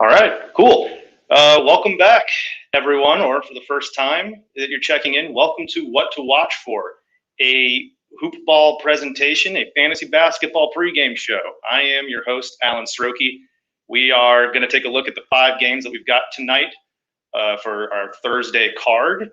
All right, cool. Welcome back, everyone, or for the first time that you're checking in, welcome to What to Watch For, a hoop ball presentation, a fantasy basketball pregame show. I am your host, Alan Sroki. We are going to take a look at the 5 games that we've got tonight for our Thursday card.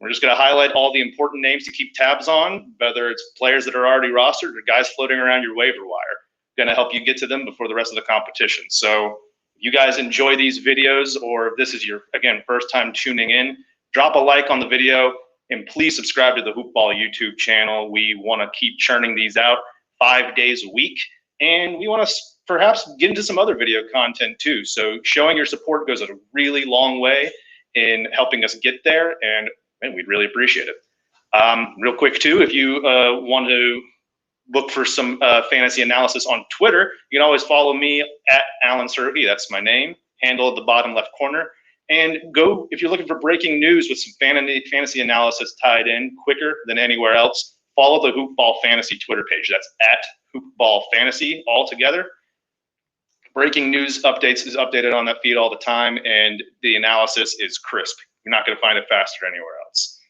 We're just going to highlight all the important names to keep tabs on, whether it's players that are already rostered or guys floating around your waiver wire. Going to help you get to them before the rest of the competition. So you guys enjoy these videos, or if this is your, again, first time tuning in, drop a like on the video, and please subscribe to the Hoopball YouTube channel. We want to keep churning these out 5 days a week, and we want to perhaps get into some other video content too. So showing your support goes a really long way in helping us get there, and we'd really appreciate it. Real quick too, if you want to look for some fantasy analysis on Twitter, you can always follow me at Alan Sroki. That's my name, handle at the bottom left corner. And go, if you're looking for breaking news with some fantasy analysis tied in quicker than anywhere else, follow the Hoopball Fantasy Twitter page. That's at Hoopball Fantasy all together. Breaking news updates is updated on that feed all the time, and the analysis is crisp. You're not going to find it faster anywhere else.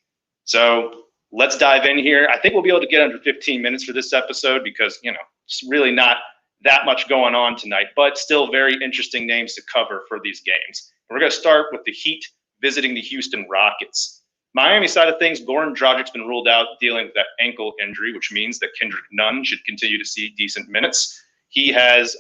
So let's dive in here. I think we'll be able to get under 15 minutes for this episode because, it's really not that much going on tonight, but still very interesting names to cover for these games. And we're going to start with the Heat visiting the Houston Rockets. Miami side of things, Goran Dragic's been ruled out dealing with that ankle injury, which means that Kendrick Nunn should continue to see decent minutes. He has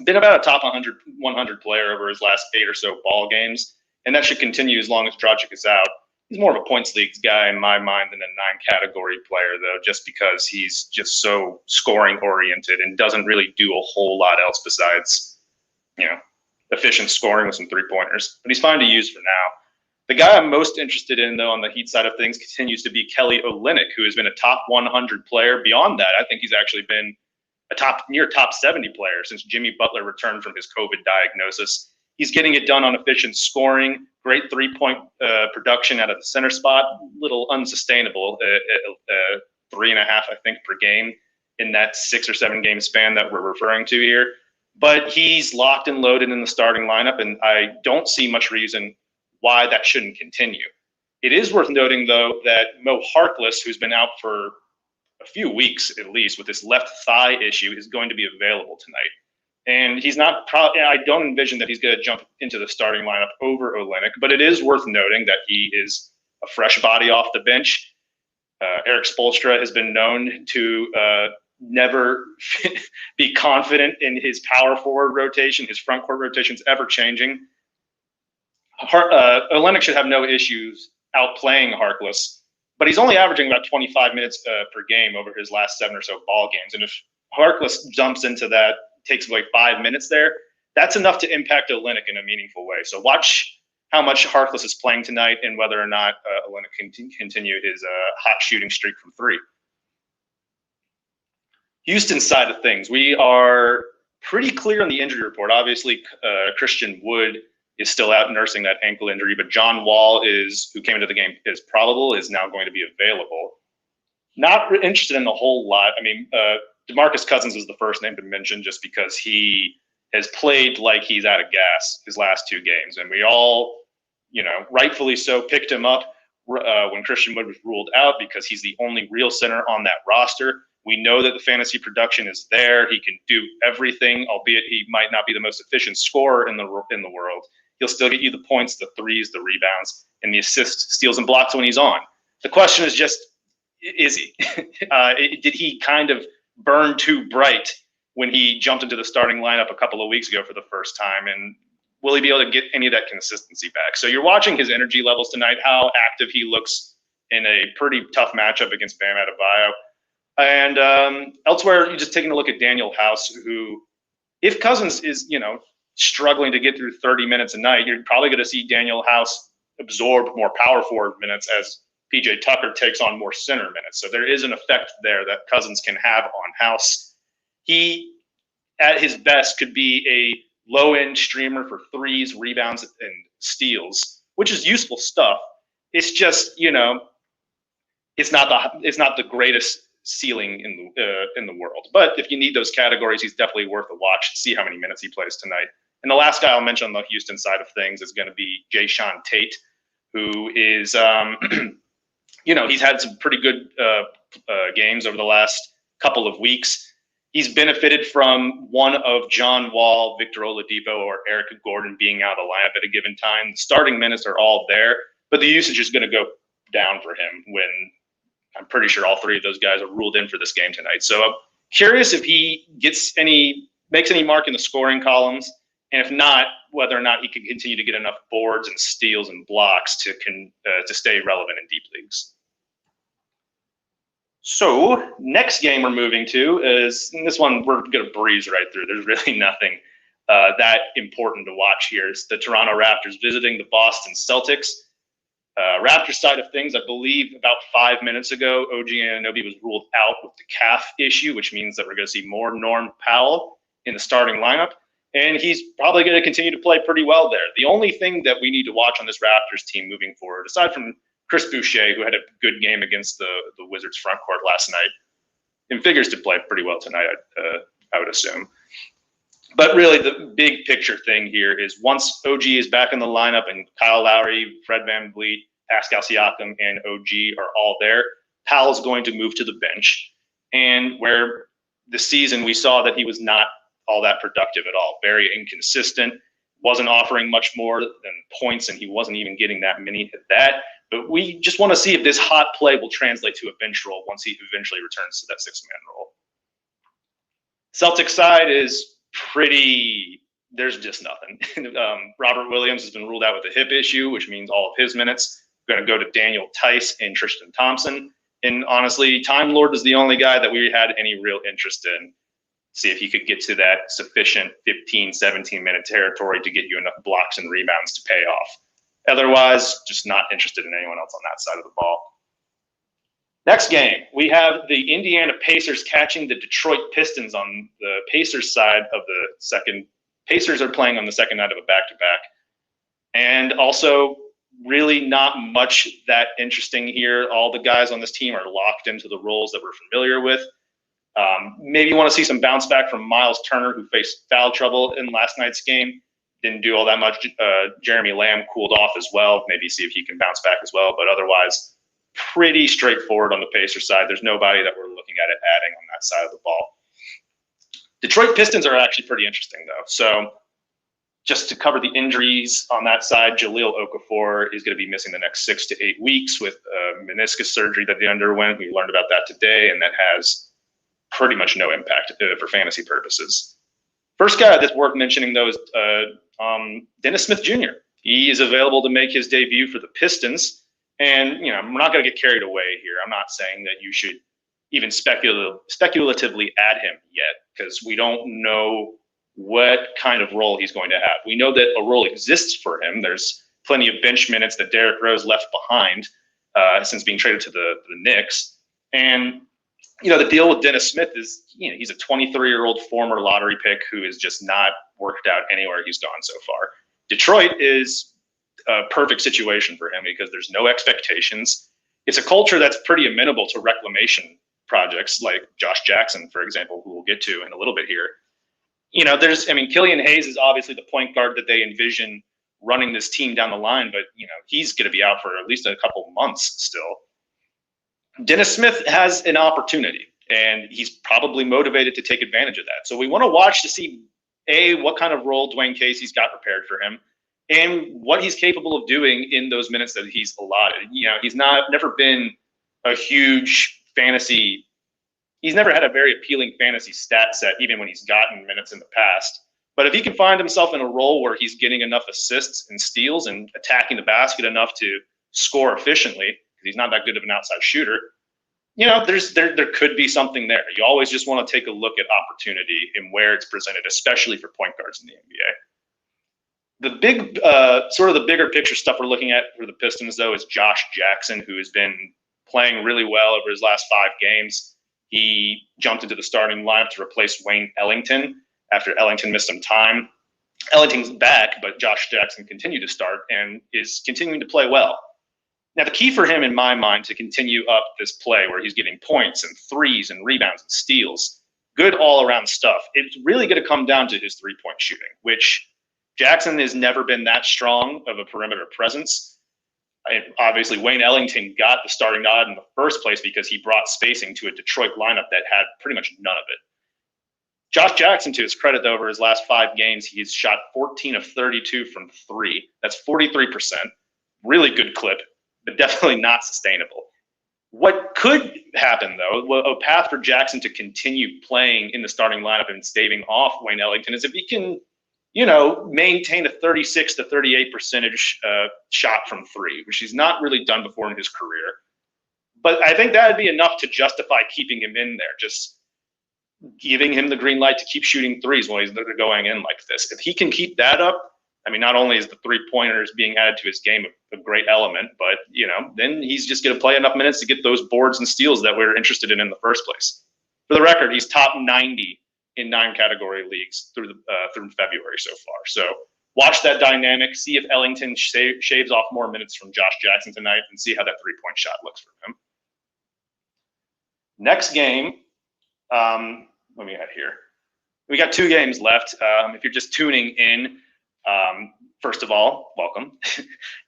been about a top 100 player over his last 8 or so ball games, and that should continue as long as Dragic is out. He's more of a points leagues guy in my mind than a 9-category player, though, just because he's just so scoring oriented and doesn't really do a whole lot else besides, efficient scoring with some 3-pointers. But he's fine to use for now. The guy I'm most interested in, though, on the Heat side of things continues to be Kelly Olynyk, who has been a top 100 player. Beyond that, I think he's actually been a near top 70 player since Jimmy Butler returned from his COVID diagnosis. He's getting it done on efficient scoring, great 3-point production out of the center spot, little unsustainable, 3.5, I think, per game in that 6 or 7 game span that we're referring to here. But he's locked and loaded in the starting lineup, and I don't see much reason why that shouldn't continue. It is worth noting, though, that Mo Harkless, who's been out for a few weeks at least with this left thigh issue, is going to be available tonight. And he's not. I don't envision that he's going to jump into the starting lineup over Olynyk, but it is worth noting that he is a fresh body off the bench. Eric Spoelstra has been known to never be confident in his power forward rotation. His front court rotation's ever changing. Olynyk should have no issues outplaying Harkless, but he's only averaging about 25 minutes per game over his last 7 or so ball games. And if Harkless jumps into that, takes like 5 minutes there, that's enough to impact Olynyk in a meaningful way. So watch how much Harkless is playing tonight and whether or not Olynyk can continue his hot shooting streak from 3. Houston's side of things, we are pretty clear on the injury report. Obviously, Christian Wood is still out nursing that ankle injury, but John Wall, who came into the game, is now going to be available. Not interested in a whole lot. I mean, DeMarcus Cousins is the first name to mention just because he has played like he's out of gas his last 2 games. And we all, rightfully so, picked him up when Christian Wood was ruled out because he's the only real center on that roster. We know that the fantasy production is there. He can do everything, albeit he might not be the most efficient scorer in the world. He'll still get you the points, the threes, the rebounds, and the assists, steals, and blocks when he's on. The question is just, is he? Did he kind of burn too bright when he jumped into the starting lineup a couple of weeks ago for the first time? And will he be able to get any of that consistency back? So you're watching his energy levels tonight, how active he looks in a pretty tough matchup against Bam Adebayo. And elsewhere, you're just taking a look at Daniel House, who, if Cousins is, struggling to get through 30 minutes a night, you're probably going to see Daniel House absorb more power forward minutes as PJ Tucker takes on more center minutes. So there is an effect there that Cousins can have on House. He, at his best, could be a low-end streamer for threes, rebounds, and steals, which is useful stuff. It's just, it's not the greatest ceiling in the world. But if you need those categories, he's definitely worth a watch. See how many minutes he plays tonight. And the last guy I'll mention on the Houston side of things is going to be Jayshawn Tate, who is, he's had some pretty good games over the last couple of weeks. He's benefited from one of John Wall, Victor Oladipo, or Eric Gordon being out of the lineup at a given time. The starting minutes are all there, but the usage is going to go down for him when I'm pretty sure all three of those guys are ruled in for this game tonight. So I'm curious if he makes any mark in the scoring columns, and if not, whether or not he can continue to get enough boards and steals and blocks to stay relevant in deep leagues. So next game we're moving to is, and this one we're going to breeze right through. There's really nothing that important to watch here. It's the Toronto Raptors visiting the Boston Celtics. Raptors side of things, I believe about 5 minutes ago, OG Anunoby was ruled out with the calf issue, which means that we're going to see more Norm Powell in the starting lineup. And he's probably going to continue to play pretty well there. The only thing that we need to watch on this Raptors team moving forward, aside from Chris Boucher, who had a good game against the Wizards front court last night, and figures to play pretty well tonight, I would assume. But really, the big picture thing here is once OG is back in the lineup and Kyle Lowry, Fred VanVleet, Pascal Siakam, and OG are all there, Powell's going to move to the bench. And where this season we saw that he was not all that productive at all, very inconsistent, wasn't offering much more than points, and he wasn't even getting that many at that. But we just want to see if this hot play will translate to a bench role once he eventually returns to that six-man role. Celtics side is there's just nothing. Robert Williams has been ruled out with a hip issue, which means all of his minutes are going to go to Daniel Tice and Tristan Thompson. And honestly, Time Lord is the only guy that we had any real interest in. See if he could get to that sufficient 15, 17-minute territory to get you enough blocks and rebounds to pay off. Otherwise, just not interested in anyone else on that side of the ball. Next game, we have the Indiana Pacers catching the Detroit Pistons on the Pacers side of the second. Pacers are playing on the second night of a back-to-back. And also, really not much that interesting here. All the guys on this team are locked into the roles that we're familiar with. Maybe you want to see some bounce back from Miles Turner, who faced foul trouble in last night's game. Didn't do all that much. Jeremy Lamb cooled off as well. Maybe see if he can bounce back as well. But otherwise, pretty straightforward on the Pacers side. There's nobody that we're looking at adding on that side of the ball. Detroit Pistons are actually pretty interesting, though. So just to cover the injuries on that side, Jahlil Okafor is going to be missing the next 6 to 8 weeks with meniscus surgery that they underwent. We learned about that today, and that has pretty much no impact for fantasy purposes. First guy that's worth mentioning, though, is Dennis Smith Jr. He is available to make his debut for the Pistons. And, we're not going to get carried away here. I'm not saying that you should even speculatively add him yet, because we don't know what kind of role he's going to have. We know that a role exists for him. There's plenty of bench minutes that Derrick Rose left behind since being traded to the Knicks. And, the deal with Dennis Smith is, he's a 23-year-old former lottery pick who has just not worked out anywhere he's gone so far. Detroit is a perfect situation for him because there's no expectations. It's a culture that's pretty amenable to reclamation projects like Josh Jackson, for example, who we'll get to in a little bit here. Killian Hayes is obviously the point guard that they envision running this team down the line, but, he's going to be out for at least a couple months still. Dennis Smith has an opportunity, and he's probably motivated to take advantage of that. So we want to watch to see, what kind of role Dwayne Casey's got prepared for him and what he's capable of doing in those minutes that he's allotted. He's never been a huge fantasy. He's never had a very appealing fantasy stat set, even when he's gotten minutes in the past. But if he can find himself in a role where he's getting enough assists and steals and attacking the basket enough to score efficiently, he's not that good of an outside shooter, there could be something there. You always just want to take a look at opportunity and where it's presented, especially for point guards in the NBA. The big, the bigger picture stuff we're looking at for the Pistons, though, is Josh Jackson, who has been playing really well over his last 5 games. He jumped into the starting lineup to replace Wayne Ellington after Ellington missed some time. Ellington's back, but Josh Jackson continued to start and is continuing to play well. Now, the key for him, in my mind, to continue up this play where he's getting points and threes and rebounds and steals, good all-around stuff, it's really going to come down to his three-point shooting, which Jackson has never been that strong of a perimeter presence. Obviously, Wayne Ellington got the starting nod in the first place because he brought spacing to a Detroit lineup that had pretty much none of it. Josh Jackson, to his credit, though, over his last 5 games, he's shot 14 of 32 from 3. That's 43%. Really good clip, but definitely not sustainable. What could happen, though, a path for Jackson to continue playing in the starting lineup and staving off Wayne Ellington is if he can, maintain a 36 to 38% shot from 3, which he's not really done before in his career. But I think that would be enough to justify keeping him in there, just giving him the green light to keep shooting threes when he's going in like this. If he can keep that up, I mean, not only is the 3-pointers being added to his game a great element, but, then he's just going to play enough minutes to get those boards and steals that we're interested in the first place. For the record, he's top 90 in 9 category leagues through February so far. So watch that dynamic, see if Ellington shaves off more minutes from Josh Jackson tonight, and see how that 3-point shot looks for him. Next game, let me add here. We got 2 games left. If you're just tuning in, first of all, welcome.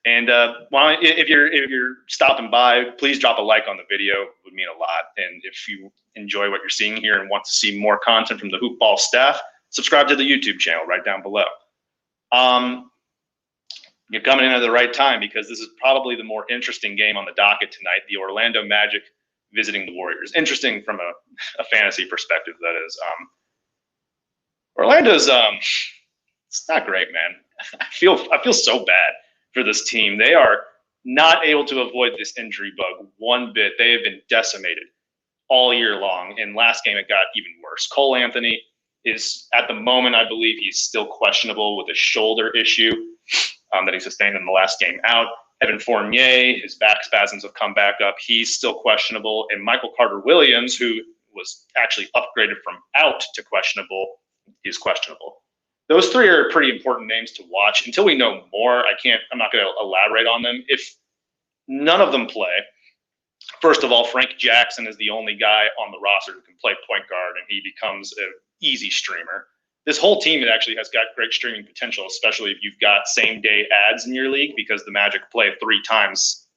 And if you're stopping by, please drop a like on the video. It would mean a lot. And if you enjoy what you're seeing here and want to see more content from the Hoop Ball staff, subscribe to the YouTube channel right down below. You're coming in at the right time because this is probably the more interesting game on the docket tonight. The Orlando Magic visiting the Warriors. Interesting from a fantasy perspective, that is. Orlando's it's not great, man. I feel so bad for this team. They are not able to avoid this injury bug one bit. They have been decimated all year long. And last game, it got even worse. Cole Anthony is, at the moment, I believe he's still questionable with a shoulder issue that he sustained in the last game out. Evan Fournier, his back spasms have come back up. He's still questionable. And Michael Carter-Williams, who was actually upgraded from out to questionable, is questionable. Those 3 are pretty important names to watch. Until we know more, I'm not going to elaborate on them. If none of them play, first of all, Frank Jackson is the only guy on the roster who can play point guard, and he becomes an easy streamer. This whole team actually has got great streaming potential, especially if you've got same-day ads in your league, because the Magic play 3 times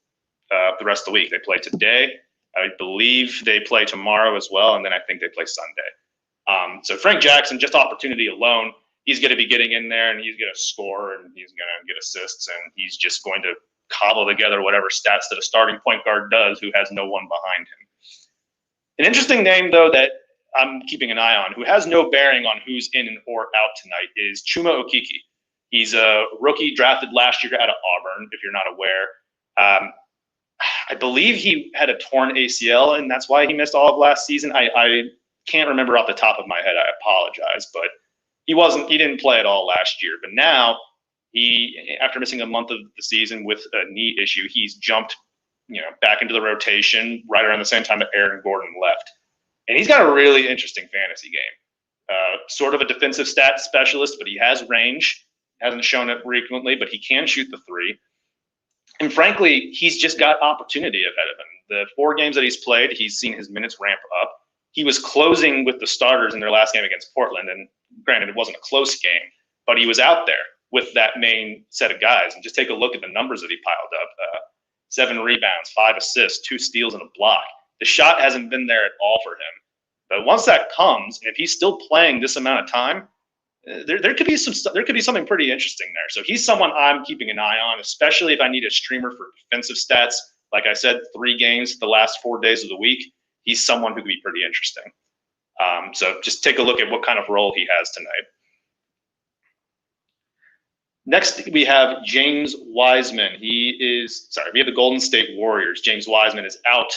the rest of the week. They play today. I believe they play tomorrow as well, and then I think they play Sunday. So Frank Jackson, just opportunity alone, he's going to be getting in there, and he's going to score, and he's going to get assists, and he's just going to cobble together whatever stats that a starting point guard does who has no one behind him. An interesting name, though, that I'm keeping an eye on, who has no bearing on who's in or out tonight, is Chuma Okeke. He's a rookie drafted last year out of Auburn, if you're not aware. I believe he had a torn ACL, and that's why he missed all of last season. I can't remember off the top of my head. I apologize, but he didn't play at all last year. But now after missing a month of the season with a knee issue, he's jumped, back into the rotation right around the same time that Aaron Gordon left. And he's got a really interesting fantasy game. Sort of a defensive stat specialist, but he has range. Hasn't shown it frequently, but he can shoot the 3. And frankly, he's just got opportunity ahead of him. The 4 games that he's played, he's seen his minutes ramp up. He was closing with the starters in their last game against Portland. And granted, it wasn't a close game, but he was out there with that main set of guys. And just take a look at the numbers that he piled up. 7 rebounds, 5 assists, 2 steals, and a block. The shot hasn't been there at all for him. But once that comes, if he's still playing this amount of time, there could be something pretty interesting there. So he's someone I'm keeping an eye on, especially if I need a streamer for defensive stats. Like I said, 3 games the last 4 days of the week. He's someone who could be pretty interesting. So just take a look at what kind of role he has tonight. Next, we have James Wiseman. We have the Golden State Warriors. James Wiseman is out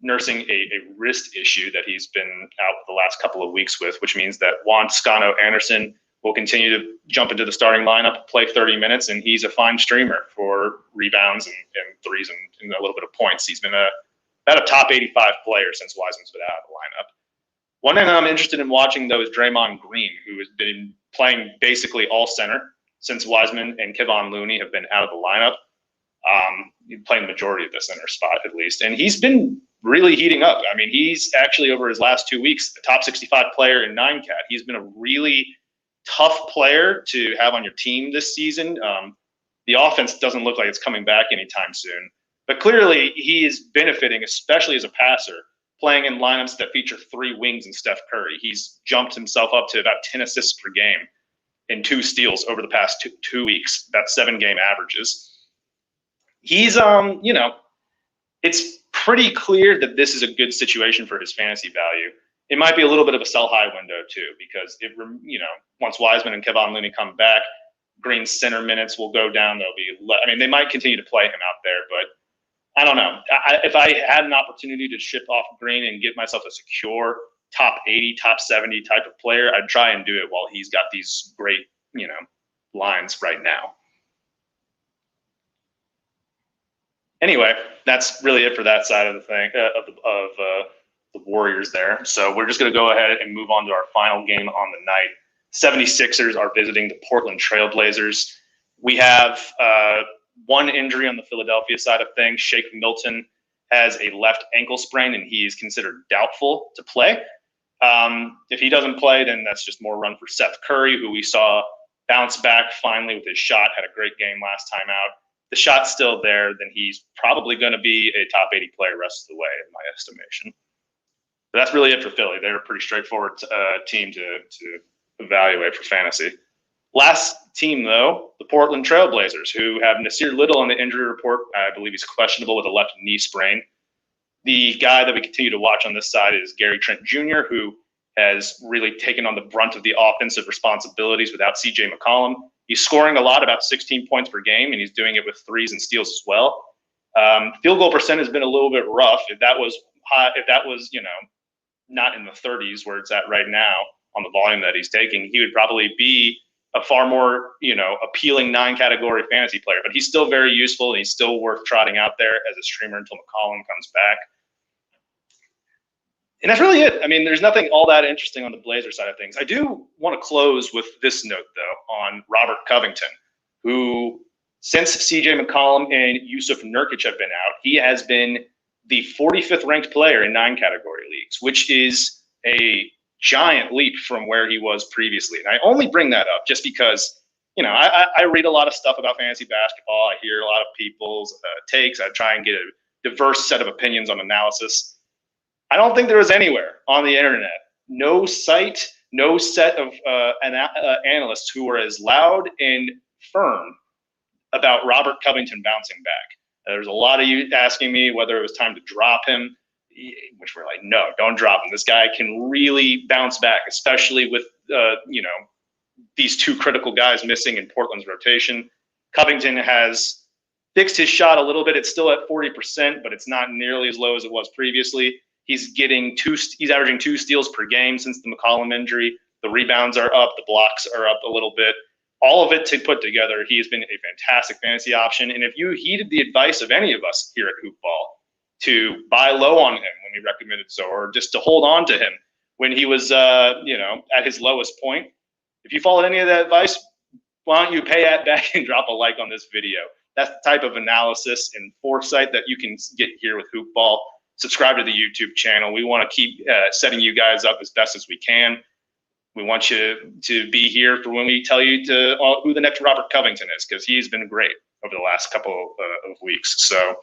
nursing a wrist issue that he's been out the last couple of weeks with, which means that Juan Toscano Anderson will continue to jump into the starting lineup, play 30 minutes, and he's a fine streamer for rebounds and threes and a little bit of points. He's been about a top 85 player since Wiseman's been out of the lineup. One thing I'm interested in watching, though, is Draymond Green, who has been playing basically all center since Wiseman and Kevon Looney have been out of the lineup. He's playing the majority of the center spot, at least. And he's been really heating up. I mean, he's actually, over his last 2 weeks, the top 65 player in 9-cat. He's been a really tough player to have on your team this season. The offense doesn't look like it's coming back anytime soon. But clearly, he is benefiting, especially as a passer, playing in lineups that feature 3 wings and Steph Curry. He's jumped himself up to about 10 assists per game and 2 steals over the past two weeks. That's 7-game averages. He's, it's pretty clear that this is a good situation for his fantasy value. It might be a little bit of a sell-high window, too, because, once Wiseman and Kevon Looney come back, Green's center minutes will go down. They might continue to play him out there, but I don't know. If I had an opportunity to ship off Green and get myself a secure top 80, top 70 type of player, I'd try and do it while he's got these great, lines right now. Anyway, that's really it for that side of the thing of the Warriors there. So we're just going to go ahead and move on to our final game on the night. 76ers are visiting the Portland Trail Blazers. We have one injury on the Philadelphia side of things. Shake Milton has a left ankle sprain, and he is considered doubtful to play. If he doesn't play, then that's just more run for Seth Curry, who we saw bounce back finally with his shot, had a great game last time out. The shot's still there, then he's probably going to be a top 80 player rest of the way, in my estimation. But that's really it for Philly. They're a pretty straightforward team to evaluate for fantasy. Last team, though, the Portland Trail Blazers, who have Nasir Little on the injury report. I believe he's questionable with a left knee sprain. The guy that we continue to watch on this side is Gary Trent Jr., who has really taken on the brunt of the offensive responsibilities without C.J. McCollum. He's scoring a lot, about 16 points per game, and he's doing it with threes and steals as well. Field goal percent has been a little bit rough. If that was high, not in the 30s where it's at right now on the volume that he's taking, he would probably be a far more, appealing 9-category fantasy player. But he's still very useful, and he's still worth trotting out there as a streamer until McCollum comes back. And that's really it. There's nothing all that interesting on the Blazer side of things. I do want to close with this note, though, on Robert Covington, who, since C.J. McCollum and Yusuf Nurkic have been out, he has been the 45th ranked player in 9-category leagues, which is a giant leap from where he was previously. And I only bring that up just because, I read a lot of stuff about fantasy basketball. I hear a lot of people's takes. I try and get a diverse set of opinions on analysis. I don't think there is anywhere on the internet, no site, no set of analysts who are as loud and firm about Robert Covington bouncing back. There's a lot of you asking me whether it was time to drop him, which we're like, no, don't drop him. This guy can really bounce back, especially with, these 2 critical guys missing in Portland's rotation. Covington has fixed his shot a little bit. It's still at 40%, but it's not nearly as low as it was previously. He's averaging 2 steals per game since the McCollum injury. The rebounds are up. The blocks are up a little bit. All of it to put together, he has been a fantastic fantasy option. And if you heeded the advice of any of us here at Hoopball to buy low on him when we recommended so, or just to hold on to him when he was, at his lowest point, if you followed any of that advice, why don't you pay that back and drop a like on this video? That's the type of analysis and foresight that you can get here with Hoopball. Subscribe to the YouTube channel. We want to keep setting you guys up as best as we can. We want you to be here for when we tell you who the next Robert Covington is, because he's been great over the last couple of weeks. So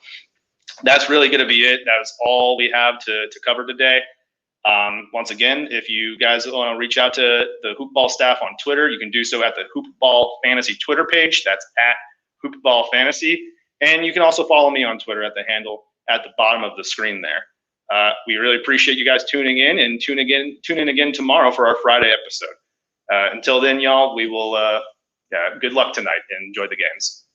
that's really going to be it. That's all we have to cover today. Once again, if you guys want to reach out to the Hoopball staff on Twitter, you can do so at the Hoopball Fantasy Twitter page. That's at Hoopball Fantasy. And you can also follow me on Twitter at the handle at the bottom of the screen there. We really appreciate you guys tuning in, and tune in again tomorrow for our Friday episode. Until then, y'all, we will good luck tonight and enjoy the games.